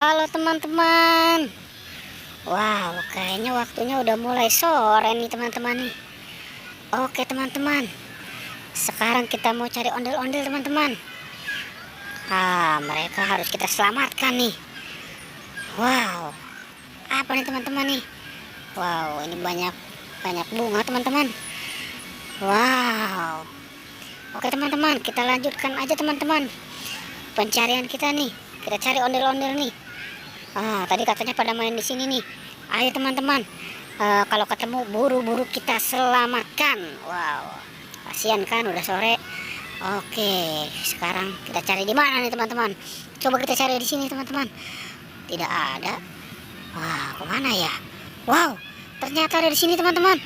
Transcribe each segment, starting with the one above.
Halo teman-teman. Wow, kayaknya waktunya udah mulai sore nih teman-teman nih. Oke teman-teman, sekarang kita mau cari ondel-ondel teman-teman. Mereka harus kita selamatkan nih. Wow, apa nih teman-teman nih? Wow, ini banyak bunga teman-teman. Wow. Oke teman-teman, kita lanjutkan aja teman-teman pencarian kita nih. Kita cari ondel-ondel nih. Tadi katanya pada main di sini nih. Ayo teman-teman, kalau ketemu buru-buru kita selamatkan. Wow, kasihan kan udah sore. Oke, sekarang kita cari di mana nih teman-teman? Coba kita cari di sini teman-teman. Tidak ada. Wah, kemana ya? Wow, ternyata ada di sini teman-teman.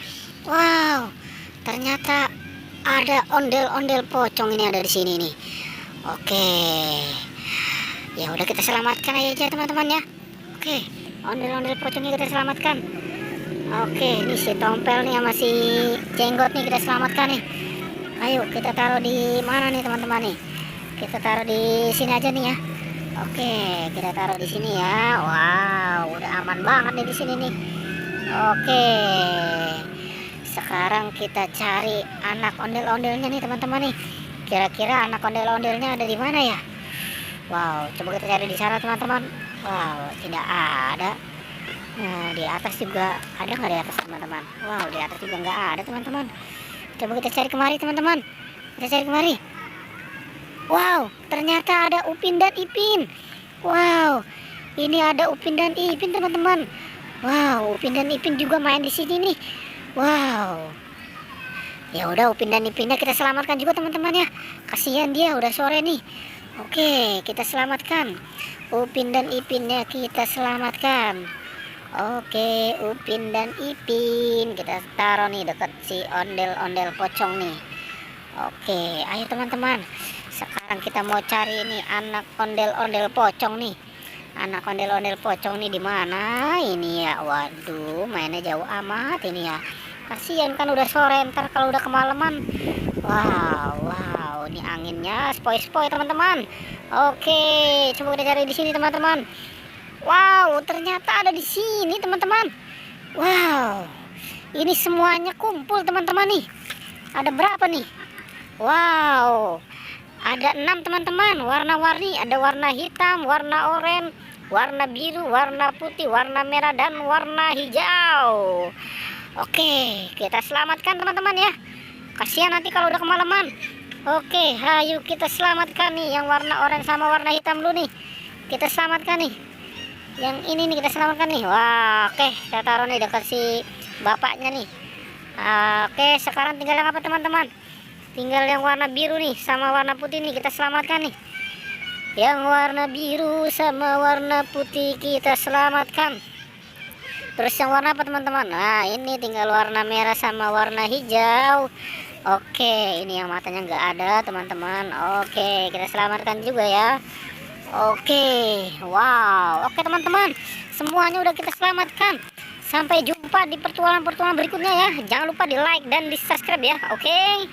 Wow, ternyata ada ondel-ondel pocong ini ada di sini nih. Oke, ya udah kita selamatkan aja teman-teman ya. Oke, ondel-ondel pocongnya kita selamatkan. Oke, ini si tompel nih sama si jenggot nih kita selamatkan nih. Ayo kita taruh di mana nih teman-teman nih? Kita taruh di sini aja nih ya. Oke, kita taruh di sini ya. Wow, udah aman banget nih di sini nih. Oke, sekarang kita cari anak ondel-ondelnya nih teman-teman nih. Kira-kira anak ondel-ondelnya ada di mana ya? Wow, coba kita cari di sana teman-teman. Wow, tidak ada. Nah, di atas juga ada nggak di atas teman-teman? Wow, di atas juga nggak ada teman-teman. Coba kita cari kemari teman-teman. Kita cari kemari. Wow, ternyata ada Upin dan Ipin. Wow, ini ada Upin dan Ipin teman-teman. Wow, Upin dan Ipin juga main di sini nih. Wow. Ya udah, Upin dan Ipinnya kita selamatkan juga teman-teman ya. Kasihan dia udah sore nih. Oke, kita selamatkan Upin dan Ipinnya, kita selamatkan. Oke, Upin dan Ipin kita taruh nih dekat si ondel-ondel pocong nih. Oke, ayo teman-teman, sekarang kita mau cari nih anak ondel-ondel pocong nih. Anak ondel-ondel pocong nih di mana ini ya? Waduh, mainnya jauh amat ini ya. Kasihan kan udah sore, ntar kalau udah kemalaman. Wow, ini anginnya spoi-spoi teman-teman. Oke, coba kita cari di sini teman-teman. Wow, ternyata ada di sini teman-teman. Wow, ini semuanya kumpul teman-teman nih. Ada berapa nih? Wow, ada 6 teman-teman. Warna-warni, ada warna hitam, warna oranye, warna biru, warna putih, warna merah, dan warna hijau. Oke, kita selamatkan teman-teman ya. Kasihan nanti kalau udah kemalaman. Oke, ayo kita selamatkan nih yang warna oranye sama warna hitam dulu nih. Kita selamatkan nih. Yang ini nih kita selamatkan nih. Wah, oke, saya taruh nih dekat si bapaknya nih. Oke, sekarang tinggal yang apa teman-teman? Tinggal yang warna biru nih sama warna putih nih kita selamatkan nih. Yang warna biru sama warna putih kita selamatkan. Terus yang warna apa teman-teman? Nah, ini tinggal warna merah sama warna hijau. Oke, ini yang matanya nggak ada teman-teman. Oke, kita selamatkan juga ya. Oke, wow. Oke teman-teman, semuanya udah kita selamatkan. Sampai jumpa di pertualangan berikutnya ya. Jangan lupa di like dan di subscribe ya. Oke.